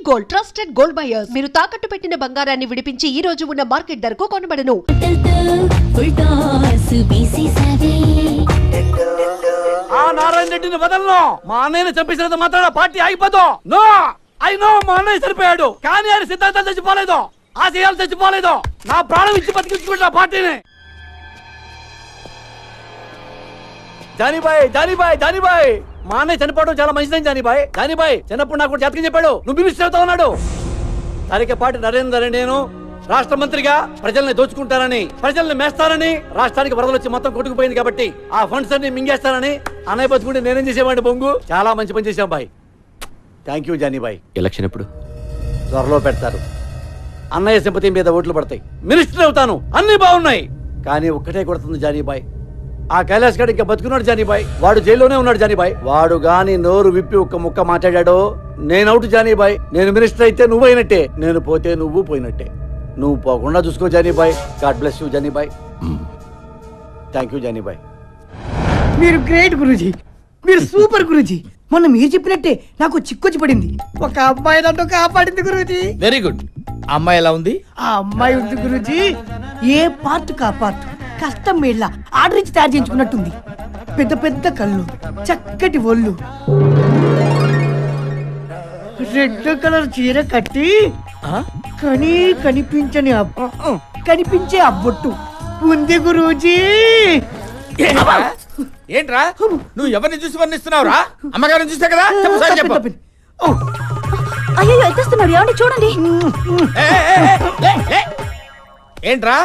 Gold trusted gold buyers. మీరు తాకట్టు పెట్టిన బంగారాన్ని విడిపించి ఈ రోజు ఉన్న మార్కెట్ ధరకు కొనబడను. ఆ నారాయణ రెడ్డిని వదలను. మా అన్నయ్యని చంపేసినంత మాత్రాన పార్టీ ఆగిపోదు. నో, ఐ నో, మా అన్నయ్య చనిపోయాడు కానీ ఆయన సిద్ధాంతాలు చచ్చిపోలేదు, ఆశయాలు చచ్చిపోలేదు. నా ప్రాణం ఇచ్చి బతికించుకుంటా పార్టీని. జానీబాయ్, జానీబాయ్, జానీబాయ్, మా అన్నయ్య చనిపోవడం చాలా మంచిదని జానీబాయ్. జానీబాయ్ చిన్నప్పుడు నాకు జాతకం చెప్పాడు, నువ్వు మినిస్టర్ అవుతా ఉన్నాడు. తరికపాటి నరేందర్ నేను రాష్ట్ర మంత్రిగా ప్రజల్ని దోచుకుంటారని, ప్రజల్ని మేస్తారని, రాష్ట్రానికి వరదలు వచ్చి మొత్తం కొట్టుకుపోయింది కాబట్టి ఆ ఫండ్స్ అన్ని మింగేస్తారని అన్నయ్య బతుకుంటే నేనేం చేసేవాడిని బొంగు. చాలా మంచి పని చేశాం బాయ్. థ్యాంక్ యూ జానీబాయ్. ఎలక్షన్ ఎప్పుడు? త్వరలో పెడతారు. అన్నయ్య సింపతి మీద ఓట్లు పడతాయి, మినిస్టర్ అవుతాను, అన్ని బాగున్నాయి. కానీ ఒక్కటే కొడుతుంది జానీబాయ్, ఆ కైలాస్ గడ్ ఇంకా బతుకున్నాడు జానీబాయ్. వాడు జైల్లోనే ఉన్నాడు జానీబాయ్. వాడు గాని నోరు విప్పి ఒక్క ముక్క మాట్లాడాడో నేను అవుట్ జానీబాయ్. నేను మినిస్టర్ అయితే నువ్వు అయినట్టే, నేను పోతే నువ్వు పోయినట్టే. నువ్వు పోకుండా చూసుకో Jani Bhai. God bless you Jani Bhai. Thank you Jani Bhai. మీరు గ్రేట్ గురూజీ, మీరు సూపర్ గురూజీ. మొన్న మీరు చెప్పినట్టే నాకు చిక్కొచ్చి పడింది. ఒక అమ్మాయి నన్ను కాపాడింది గురూజీ. Very good. అమ్మాయి ఎలా ఉంది? ఆ అమ్మాయి ఉంది గురూజీ, ఏ పార్ట్ కా పార్ట్ కష్టం మేళ్ళ ఆర్డర్ ఇచ్చి తయారు చేయించుకున్నట్టుంది. పెద్ద పెద్ద కళ్ళు, చక్కటి ఒళ్ళు, రెడ్ కలర్ చీర కట్టి కనిపించే అబ్బొట్టు ఉంది గురూజీ. ఏంట్రా నువ్వు ఎవరిని చూసి వర్ణిస్తున్నావురా? అమ్మగారిని చూసా కదా, చెప్పు. అయ్యో ఎత్తేస్తున్నాడు, ఏమండి చూడండి. ఏంట్రా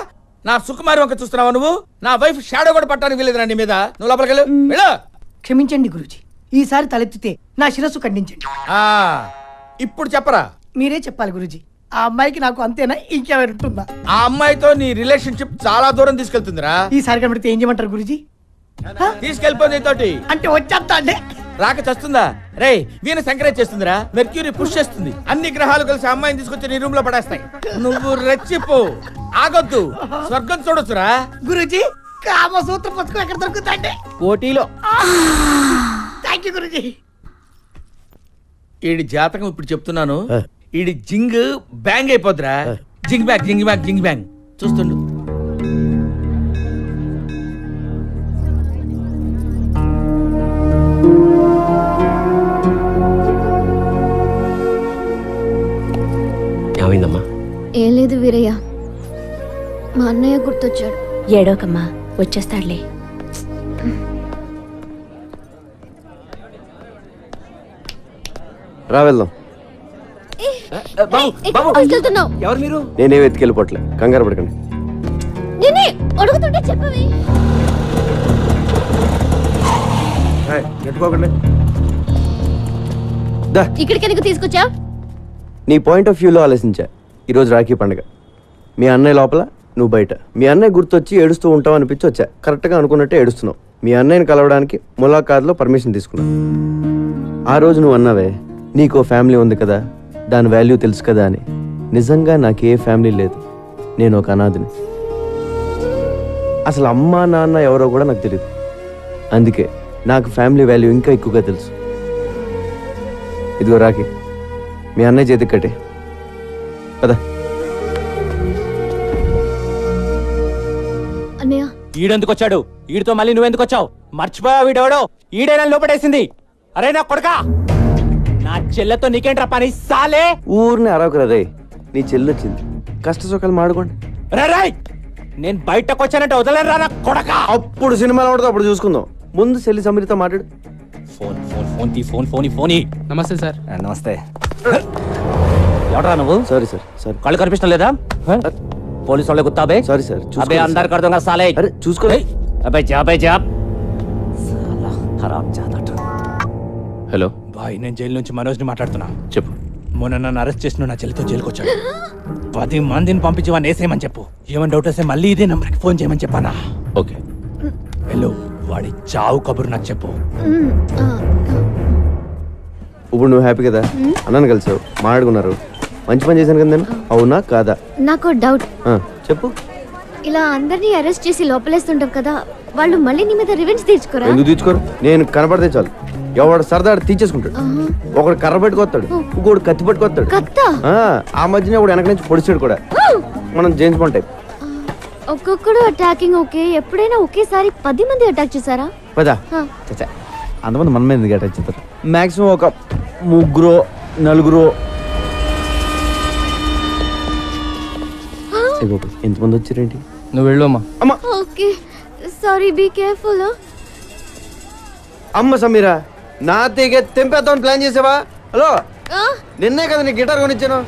నా సుకుమారి వంక చూస్తున్నావా నువ్వు? నా వైఫ్ షాడో కూడా పట్టడానికి వీలేదురా నీ మీద. నువ్వు లోపలికి వెళ్ళు. క్షమించండి గురూజీ, ఈసారి తలెత్తితే నా శిరస్సు ఖండించండి. ఇప్పుడు చెప్పరా? మీరే చెప్పాలి గురూజీ. ఆ అమ్మాయికి నాకు అంతేనా, ఇంకెవరు ఉంటుందా? ఆ అమ్మాయితో నీ రిలేషన్షిప్ చాలా దూరం తీసుకెళ్తుందిరా. ఈసారి కనబడితే ఏం చేయమంటారు గురూజీ? తీసుకెళ్ళిపోయింది తోటి. అంటే వచ్చేస్తా అంటే రాక చస్తుందా? రే వీణ సంక్రేజ్ చేస్తుందిరా, మెర్క్యూరీ పుష్ చేస్తుంది. అన్ని గ్రహాలు కలిసి అమ్మాయిని తీసుకొచ్చి నీ రూమ్ లో పడేస్తాయి. నువ్వు రెచ్చిపో, ఆగొద్దు, స్వర్గం చూడొచ్చురా. గురూజీ కామసూత్ర పుస్తకం ఎక్కడ దొరుకుతాండి? కోటిలో. Thank you Guruji. ఈడి జాతకం ఇప్పుడు చెప్తున్నాను, ఈడి జింగ్ బ్యాంగ్ అయిపోద్దిరా. జింగ్ బ్యాంగ్, జింగ్ బ్యాంగ్, జింగ్ బ్యాంగ్. చూస్తుండు. ఏమైందమ్మా? ఏం లేదు వీరయ్య, మా అన్నయ్య గుర్తొచ్చాడు. ఏడోకమ్మా, వచ్చేస్తాడులే. రా వెళ్దాం. ఎవరు మీరు? నేనేం ఎత్తుకెళ్ళిపోవట్లే, కంగారు పడకండి. అడుగుతుంటే చెప్పవి. ఇక్కడికి ఎందుకు తీసుకొచ్చా? నీ పాయింట్ ఆఫ్ వ్యూలో ఆలోచించా. ఈరోజు రాఖీ పండుగ, మీ అన్నయ్య లోపల, నువ్వు బయట. మీ అన్నయ్య గుర్తొచ్చి ఏడుస్తూ ఉంటావు అనిపించి వచ్చా. కరెక్ట్గా అనుకున్నట్టే ఏడుస్తున్నావు. మీ అన్నయ్యని కలవడానికి ములాఖాత్లో పర్మిషన్ తీసుకున్నావు. ఆ రోజు నువ్వు అన్నావే, నీకో ఫ్యామిలీ ఉంది కదా, దాని వాల్యూ తెలుసు కదా అని. నిజంగా నాకు ఏ ఫ్యామిలీ లేదు, నేను ఒక అనాథని. అసలు అమ్మా నాన్న ఎవరో కూడా నాకు తెలియదు. అందుకే నాకు ఫ్యామిలీ వాల్యూ ఇంకా ఎక్కువగా తెలుసు. ఇదిగో రాఖీ, మీ అన్నయ్య చేతికి కట్టే కదా. అన్నయ్య ఈడెందుకు వచ్చాడు? ఈడితో మళ్ళీ నువ్వెందుకు వచ్చావు? మర్చిపోయా వీడెవడో? ఈడైనా లోపడేసింది. అరే నా కొడకా, నా చెల్లెతో నీకేంట్రా పని? సాలే ఊరిని అరవకురా రే, నీ చెల్లొచ్చింది, కష్ట సుఖాలు మాడుకోండి. రాయ్, నేను బయటకు వచ్చానంటే వదలరా నా కొడకా. అప్పుడు సినిమాలు ఆడతా, అప్పుడు చూసుకుందాం. ముందు చెల్లి సమీరితో మాట్లాడు. ఫోన్ ఫోన్ ఫోన్ తీ, ఫోన్ ఫోన్ ఫోన్. నమస్తే సార్. నమస్తే. ఎవడరా నువ్వు? Sorry sir, sorry. కళ్ళు కనిపించడం లేదా? పోలీసు వాళ్ళే గుత్తాబే. Sorry sir. అబే అందరు కడతాం సాలే. అరే చూసుకో. అబే జాబ్. సాలా ఖరాబ్ జాదట. హలో బాయ్, నేను జైలు నుంచి మనోజ్ని మాట్లాడుతున్నా. చెప్పు. మొన్న నన్ను అరెస్ట్ చేసిన నా చెల్లితో జైలుకి వచ్చాడు. 10 మందిని పంపించి వాడిని వేసేయమని చెప్పు. ఏమైనా డౌట్ వస్తే మళ్ళీ ఇదే నెంబర్కి ఫోన్ చేయమని చెప్పానా? ఓకే. హలో, వాడి చావు కబురు నాకు చెప్పు. ఇప్పుడు నువ్వు హ్యాపీ కదా? అన్నాను కలిసావు, మాట్లాడుకున్నారు, మంచి పని చేశాను కదా నేను. అవునా కాదా? నాకు డౌట్. చెప్పు. ఇలా అందరినీ అరెస్ట్ చేసి లోపలేస్తుంటాం కదా, వాళ్ళు మళ్ళీ నీ మీద రివెంజ్ తీర్చుకోరా? ఎందుకు తీర్చుకోరు? నేను కనపడితే చాలు. ఎవడు సరదా తీసేసుకుంటాడు. ఒకడు కర్ర పెట్టుకొస్తాడు, ఇంకోడు కత్తి పట్టుకొస్తాడు. కత్త ఆ మధ్యన ఒకడు వెనక నుంచి పొడిచాడు కూడా. మనం జేమ్స్ బాండ్ టైప్. ఒక్కొక్కడు అటాకింగ్ ఓకే, ఎప్పుడైనా ఒకేసారి 10 మంది అటాక్ చేశారా? పదా చచ్చా, అంతమంది మన మీద ఎందుకు అటాక్ చేస్తారు? మాక్సిమం ఒక 3 4. ఎంతమంది వచ్చారేంటి? నువ్వు వెళ్ళు అమ్మా. అమ్మ ఓకే సారీ, బీ కేర్ఫుల్. అమ్మ సమీరా, నా తీగ తెంపేద్దామని ప్లాన్ చేసావా? హలో, నిన్నే కదా నీ గిటార్ కొనిచ్చాను.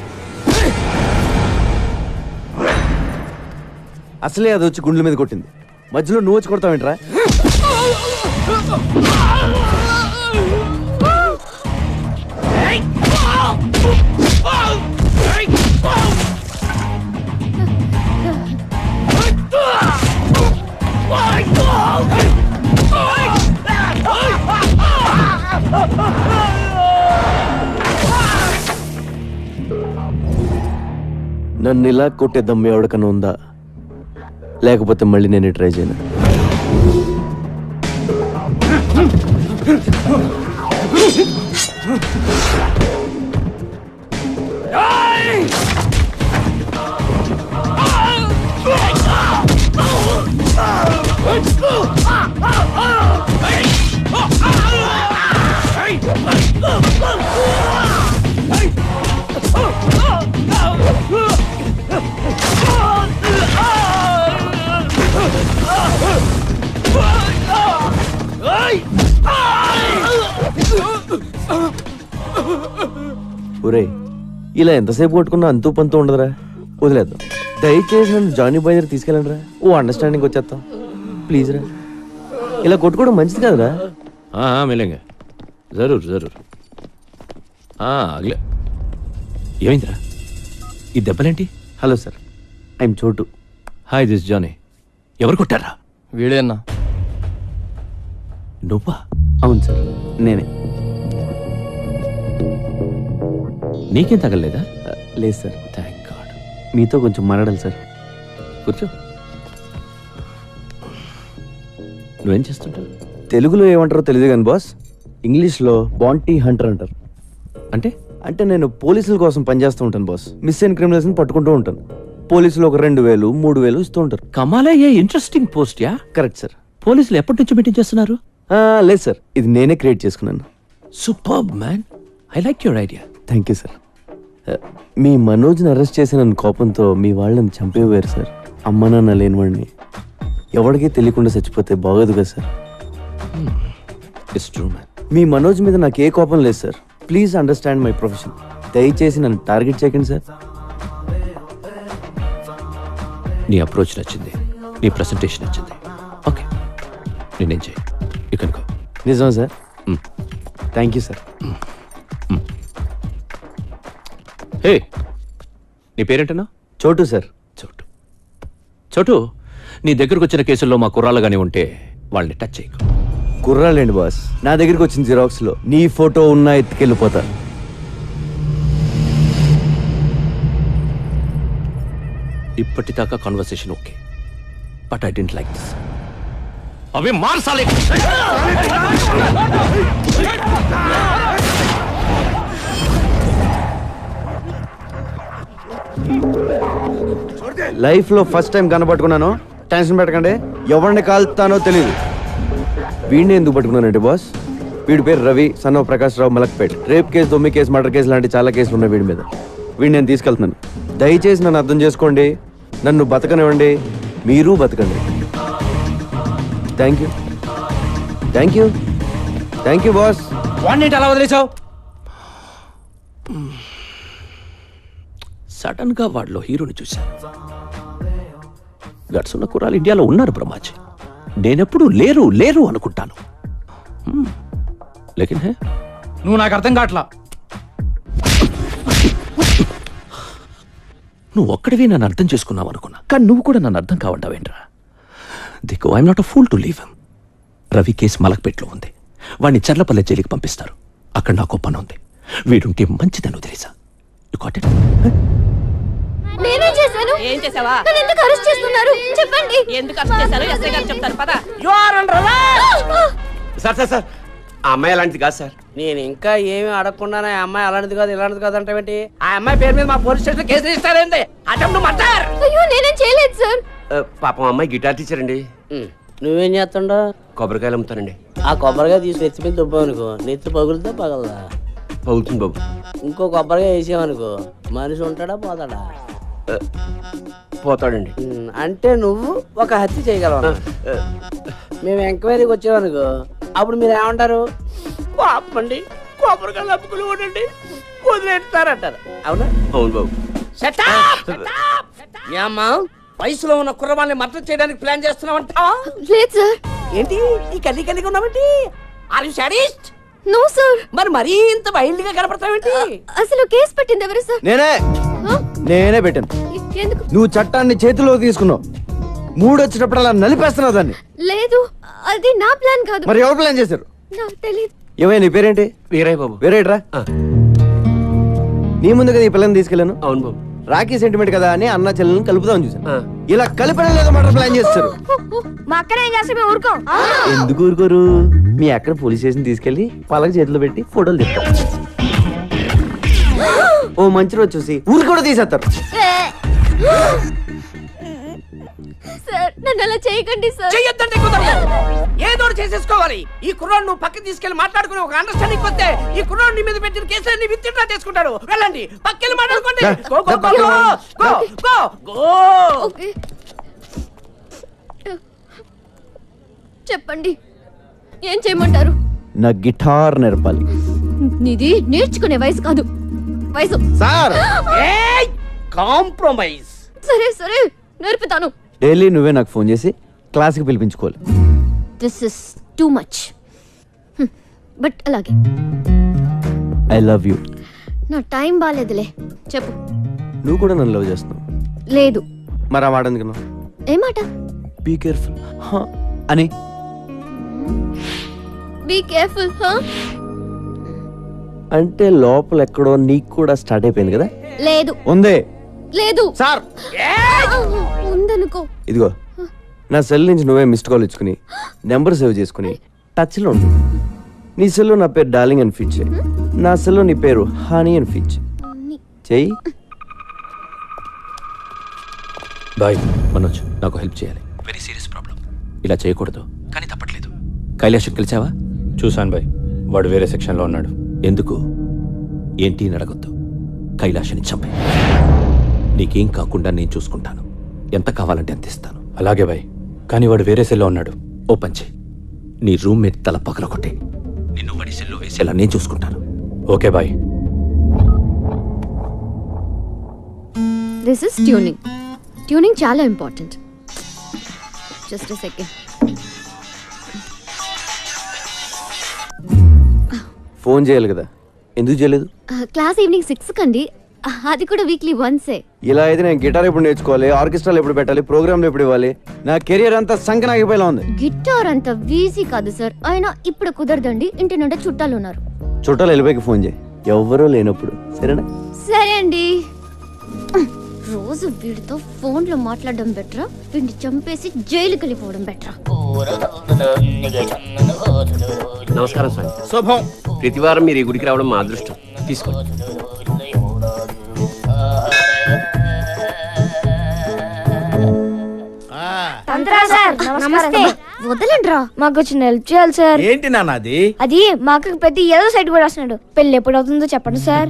అసలే అది వచ్చి గుండెల మీద కొట్టింది, మధ్యలో నువ్వు వచ్చి కొడతావేంట్రా? నన్ను ఇలా కొట్టే దమ్ము ఎవడికన్నా ఉందా? లేకపోతే మళ్ళీ నేను ట్రై చేయను. ఒరే, ఇలా ఎంతసేపు కొట్టుకున్నా అంతూ పంతూ ఉండదురా, వదిలేద్దాం. దయచేసి నన్ను జానీ బాయ్ దగ్గర తీసుకెళ్ళండి రా, ఓ అండర్స్టాండింగ్ వచ్చేస్తాం ప్లీజ్ రా. ఇలా కొట్టుకోవడం మంచిది కదరా. మిలేంగా జరూర్ జరూర్. అగలే ఏమైందిరా ఈ దెబ్బలేంటి? Hello sir, I'm Chotu. Hi this Johnny. ఎవరు కొట్టారా? వీడేనా? నువ్వా? అవును సార్, నేనే. నీకేం తగలలేదా? లేదు సార్. Thank God. మీతో కొంచెం మాట్లాడాలి సార్. కూర్చో. నువ్వేం చేస్తుంటావు? తెలుగులో ఏమంటారో తెలియదు కానీ బాస్, ఇంగ్లీష్లో బాంటీ హంటర్ అంటారు. అంటే అంటే నేను పోలీసుల కోసం పనిచేస్తూ ఉంటాను బాస్. మిస్ అయిన క్రిమినల్స్ని పట్టుకుంటూ ఉంటాను. పోలీసులు ఒక 2000 3000 ఇస్తూ ఉంటారు. కమాలా, ఏ ఇంట్రెస్టింగ్ పోస్ట్ యా. Correct sir. పోలీసులు ఎప్పటి నుంచి మీటింగ్ చేస్తున్నారు? లేదు సార్, ఇది నేనే క్రియేట్ చేసుకున్నాను. Superb man, I like your idea. Thank you sir. మీ మనోజ్ని అరెస్ట్ చేసిన కోపంతో మీ వాళ్ళని చంపేవారు సార్. అమ్మ నాన్న లేనివాడిని ఎవరికీ తెలియకుండా చచ్చిపోతే బాగోదు కదా సార్. It's true man. మీ మనోజ్ మీద నాకు ఏ కోపం లేదు sir. Please understand my profession. దయచేసి నన్ను టార్గెట్ చేయకండి సార్. నీ అప్రోచ్ నచ్చింది, నీ ప్రెసెంటేషన్ నచ్చింది. ఓకే, నేనేం చేయి, యూ కెన్ గో. నిజమా sir? Thank you sir. Hey, నీ పేరేంటన్నా? చోటు సార్. చోటు. చోటు, నీ దగ్గరకు వచ్చిన కేసుల్లో మా కుర్రాళ్ళగానే ఉంటే వాళ్ళని టచ్ చేయకు. కుర్రాలేండి బాస్, నా దగ్గరికి వచ్చిన జిరాక్స్లో నీ ఫోటో ఉన్నా ఎత్తుకెళ్ళిపోతా. ఇప్పటిదాకా conversation okay, but I don't like this. అవి మార్చాలి. లైఫ్లో ఫస్ట్ టైం కనపట్టుకున్నాను. టెన్షన్ పెట్టకండి, ఎవరిని కాల్తానో తెలియదు. వీడిని ఎందుకు పట్టుకున్నానంటే బాస్, వీడి పేరు Ravi, son of Prakash Rao, Malakpet. Rape case, దొమ్మి కేసు, మర్డర్ కేసు లాంటి చాలా కేసులు ఉన్నాయి వీడి మీద. వీడిని నేను తీసుకెళ్తున్నాను. దయచేసి నన్ను అర్థం చేసుకోండి, నన్ను బతకనివ్వండి, మీరు బతకండి. Thank you, thank you, thank you boss. వాడిని అలా వదిలేసావు? సడన్ గా వాడిలో హీరోని చూశాను. గట్స్ ఉన్న కుర్రాలు ఇండియాలో ఉన్నారు బ్రహ్మాజీ. నేనెప్పుడు లేరు లేరు అనుకుంటాను. లేకిన్ హే, నువ్వు నాకు అర్థం కావట్లా. నువ్వు ఒక్కడివి నన్ను అర్థం చేసుకున్నావు అనుకున్నా, కానీ నువ్వు కూడా నన్ను అర్థం కావంటావేంట్రా? దిక్కు, I'm not a fool to leave him. Ravi case మలక్పేట్లో ఉంది, వాడిని చర్లపల్లె జైలుకి పంపిస్తారు. అక్కడ నాకు పని ఉంది. వీడుంటే మంచిదని తెలుసా? You got it? నేనే చేశాను. ఏం చేసావా? నన్ను ఎందుకు అరెస్ట్ చేస్తున్నారు చెప్పండి. ఎందుకు అరెస్ట్ చేశారో ఎస్ఐ గారు చెప్తారు. పద. You are under arrest. Sir sir sir, ఆ అమ్మాయి అలాంటిది కాదు సార్. నేను ఇంకా ఏమి అడగకుండానే ఆ అమ్మాయి అలాంటిది కాదు ఇలాంటిది కాదు అంటే ఆ అమ్మాయి పేరు మీద మా పోలీస్ స్టేషన్ కేసు ఇస్తారేంటి? Attempt murder. అయ్యో నేనేం చేయలేదు సార్. పాపం అమ్మాయి గిటార్ టీచర్ అండి. నువ్వేం చేస్తుండో? కొబ్బరికాయలు అమ్ముతానండి. ఆ కొబ్బరికాయ తీసి నెత్తి మీద దుబ్బావనుకో నెత్తి పగులుతా పగలదా? పగులుతుంది బాబు. ఇంకో కొబ్బరికాయ వేసావనుకో మనిషి ఉంటాడా పోతాడా? పోతాడండి. అంటే నువ్వు ఒక హత్య చేయగలవు. మేము ఎంక్వైరీకి వచ్చామనుకో అప్పుడు మీరు ఏమంటారు? పాపండి కొబ్బరికాయలు అమ్ముకుని ఉండండి వదిలేస్తారంటారు. అవునా? అవును బాబు. ఏమ్మా వయసులో ఉన్న కుర్రవాళ్ళని మర్డర్ చేయడానికి ప్లాన్ చేస్తున్నావంట? లేదు సార్. ఏంటి ఈ కలిగి ఉన్నావంటి? Are you sadist? No sir. మరి మరీ ఇంత వైల్డ్ గా కనపడతావేంటి? అసలు కేసు పెట్టింది ఎవరు సార్? నేనే పెట్టాను. ఎందుకు? నువ్వు చట్టాన్ని చేతిలో తీసుకున్నావు. మూడొచ్చినప్పుడల్లా నలిపేస్తున్నావు దాన్ని. లేదు అది నా ప్లాన్ కాదు. మరి ఎవరు ప్లాన్ చేశారు? నాకు తెలియదు. ఏమైనా నీ పేరేంటి? వీరయ్య బాబు. వేరేట్రా? నీ ముందు కదా ఈ పిల్లని తీసుకెళ్ళాను. అవును బాబు. రాఖీ సెంటిమెంట్ కదా అని అన్న చెల్లెలను కలుపుదామని చూసాను. ఇలా కలిపడం లేదో మాట ప్లాన్ చేస్తారు. మా అక్కడ ఏం చేస్తే మేము ఊరుకోం. ఎందుకు ఊరుకోరు? మీ అక్కడ పోలీస్ స్టేషన్ తీసుకెళ్లి పలక చేతిలో పెట్టి ఫోటోలు తీస్తారు. ఓ మంచి రోజు చూసి ఊరు కూడా తీసేస్తారు. సార్ నన్ను అలా చేయకండి సార్. చెయ్యొద్దంటే కుదరదు. ఏదో చేసేసుకోవాలి. ఈ కుర్రాడు నువ్వు పక్కకి తీసుకెళ్లి మాట్లాడుకుని ఒక అండర్స్టాండింగ్ వస్తే ఈ కుర్రాడు నీ మీద పెట్టిన కేసులన్నీ విత్డ్రా చేసుకుంటాడు. వెళ్ళండి పక్కకి మాట్లాడుకోండి. Go go go go go go. Okay చెప్పండి ఏం చేయమంటారు? నా గిటార్ నేర్పాలి. నీది నేర్చుకునే వయసు కాదు వయసు. Sir compromise. సరే సరే నేర్పుతాను. డైలీ నువ్వే నాకు ఫోన్ చేసి క్లాస్కి పిలిపించుకోవాలి. This is too much. But అలాగే ఐ లవ్ యూ. నా టైం బాగాలేదులే చెప్పు. నువ్వు కూడా నన్ను లవ్ చేస్తున్నావు. లేదు. మరి ఆ మాట ఎందుకు? ఏ మాట? బీ కేర్ఫుల్ అని. బీ కేర్ఫుల్ అంటే లోపల ఎక్కడో నీకు కూడా స్టార్ట్ అయిపోయింది కదా? లేదు. ఉందే. లేదు సార్. ఉందనుకో. ఇదిగో నా సెల్ నుంచి నువ్వే మిస్డ్ కాల్ ఇచ్చుకుని నెంబర్ సేవ్ చేసుకుని టచ్ లో ఉండు. నీ సెల్లో నా పేరు డార్లింగ్ అని ఫీచ్ చేయి. నా సెల్లో నీ పేరు హనీ అని ఫీచ్ చెయ్యి. బాయ్ మనోజ్, నాకు హెల్ప్ చేయాలి. Very serious problem. ఇలా చేయకూడదు కానీ తప్పట్లేదు. కైలాష్ కలిసావా? చూశాను బాయ్, వాడు వేరే సెక్షన్లో ఉన్నాడు. ఎందుకు ఏంటి అని అడగొద్దు. కైలాష్ని చంపే. నీకేం కాకుండా నేను చూసుకుంటాను. ఎంత కావాలంటే అంత ఇస్తాను. అలాగే బాయ్, కానీ వాడు వేరే సెల్లో ఉన్నాడు. ఓపెన్ చేయి. నీ రూమ్మేట్ తల పగలకొట్టే. నిన్ను వాడి సెల్లో వేసేలా నేను చూసుకుంటాను. Okay bye. This is tuning. Tuning చాలా important. Just a second. Phone చేయాలి కదా, ఎందుకు చేయలేదు? క్లాస్ ఈవినింగ్ 6 కండి. అది కూడా వీక్లీ వన్సే. ఇలా అయితే నేను గిటార్ ఎప్పుడు నేర్చుకోవాలి, ఆర్కెస్ట్రాలు ఎప్పుడు పెట్టాలి, ప్రోగ్రాంలు ఎప్పుడు ఇవ్వాలి? నా కెరియర్ అంతా సంకనాగిపోయేలా ఉంది. గిటార్ అంత ఈజీ కాదు సార్. అయినా ఇప్పుడు కుదరదండి, ఇంటి నుండి చుట్టాలు ఉన్నారు. చుట్టాలు వెళ్ళిపోయి ఫోన్ చేయి, ఎవరూ లేనప్పుడు. సరేనా? సరే అండి. రోజు వీడితో ఫోన్ లో మాట్లాడడం బెటరా, వీడిని చంపేసి జైలుకి వెళ్ళిపోవడం బెటరా? నమస్కారం సార్. శుభం. ప్రతి వారం మీరు ఈ గుడికి రావడం మా అదృష్టం. తీసుకోండి. నమస్తే. వదలండ్రా, మాకు వచ్చిన హెల్ప్ చేయాలి సార్. ఏంటి నాన్నది? అది మా అక్కకి పెద్ద ఏదో సైడ్ కూడా వస్తున్నాడు. పెళ్లి ఎప్పుడు అవుతుందో చెప్పండి సార్.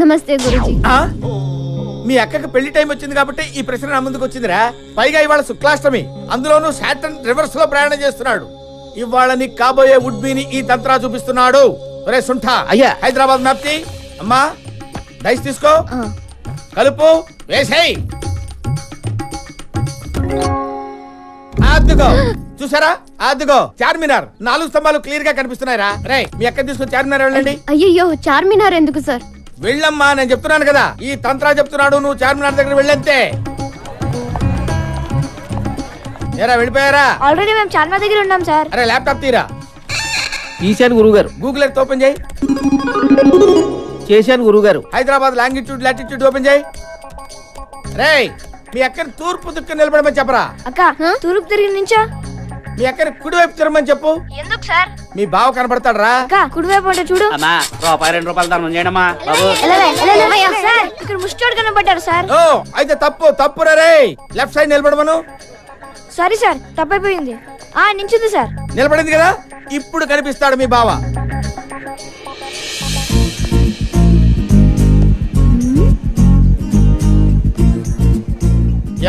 నమస్తే గురుజీ. మీ అక్కకి పెళ్లి టైం వచ్చింది కాబట్టి ఈ ప్రశ్న నా ముందుకు వచ్చిందిరా. పైగా ఇవాళ శుక్లాష్టమి, అందులోనూ సాటర్న్ రివర్స్ లో ప్రయాణం చేస్తున్నాడు. ఇవాళ నీకు కాబోయే వుడ్బీని ఈ తంత్రా చూపిస్తున్నాడు. ఒరే సుంఠా, అయ్యా. హైదరాబాద్ మ్యాప్ తీ. అమ్మా డైస్ తీసుకో, కలుపు, వేసేయ్. అద్దుగో, చూసారా? అద్దుగో చార్మినార్ 4 స్తంభాలు క్లియర్ గా కనిపిస్తున్నాయిరా. రే మీ అక్కని తీసుకొని చార్మినార్ వెళ్ళండి. అయ్యయ్యో, చార్మినార్ ఎందుకు సార్? వెళ్ళమ్మా, నేను చెప్తున్నాను కదా. ఈ తంత్రా చెప్తున్నాడు, నువ్వు చార్మినార్ దగ్గర వెళ్ళంతే. ఏరా వెళ్ళిపోయారా? ఆల్రెడీ మేము చార్మినార్ దగ్గర ఉన్నాం సార్. అరే ల్యాప్టాప్ తీరా. తీశాను గురువు గారు. గూగుల్ ఎర్త్ ఓపెన్ చేయి. చేశాను గురువు గారు. హైదరాబాద్ లాంగిట్యూడ్ లాటిట్యూడ్ ఓపెన్ చేయి. రేయ్ మీ అక్కని తూర్పు దిక్కు నిలబడమని చెప్పరా. అక్క తూర్పు తిరిగి నుంచా? మీ అక్కని కుడివైపు తిరమని చెప్పు. ఎందుకు సార్? మీ బావ కనబడతాడు రా. కుడివైపు అంటే చూడు. అమ్మా రూపాయి 2 రూపాయలు దానం చేయడమ్మా బాబు. సార్ ఇక్కడ ముష్టోడు కనబడ్డారు సార్. ఓ అయితే తప్పు రే. లెఫ్ట్ సైడ్ నిలబడమను. సారీ సార్, తప్పైపోయింది. నించుంది సార్. నిలబడింది కదా, ఇప్పుడు కనిపిస్తాడు మీ బావ.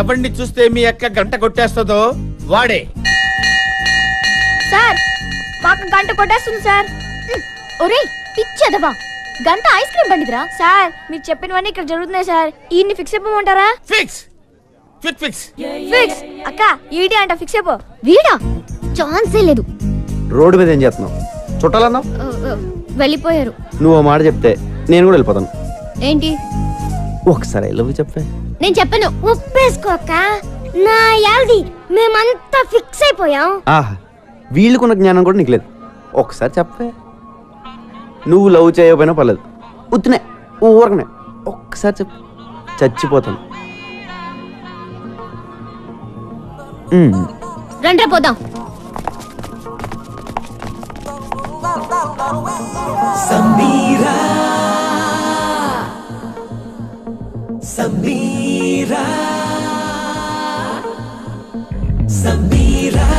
ఎవరిని చూస్తే మీ అక్క గంట కొట్టేస్తుందో వాడే. సార్ మాకు గంట కొట్టేస్తుంది సార్. ఒరే పిచ్చదవా, గంట ఐస్ క్రీమ్ బండిదిరా. సార్ మీరు చెప్పినవన్నీ ఇక్కడ జరుగుతున్నాయి సార్. ఈయన్ని ఫిక్స్ అయిపోమంటారా? Fix fix fix fix. అక్క ఈడి అంట ఫిక్స్ అయిపో. వీడా ఛాన్సే లేదు. రోడ్డు మీద ఏం చేస్తున్నావు? చుట్టాలన్నావు, వెళ్ళిపోయారు. నువ్వు మాట చెప్తే నేను కూడా వెళ్ళిపోతాను. ఏంటి? ఒకసారి ఐ లవ్ యూ చెప్పే. నేను చెప్పను. ఒప్పేసుకోక నా యాల్ది మేమంతా ఫిక్స్ అయిపోయాం. ఆహా, వీళ్ళకున్న జ్ఞానం కూడా నీకు లేదు. ఒకసారి చెప్పే. నువ్వు లవ్ చేయకపోయినా పర్లేదు, ఉత్తినే ఊరకనే ఒక్కసారి చెప్పు, చచ్చిపోతాను. రండ్రా పోదాం. సమీరా సమీరా సమీరా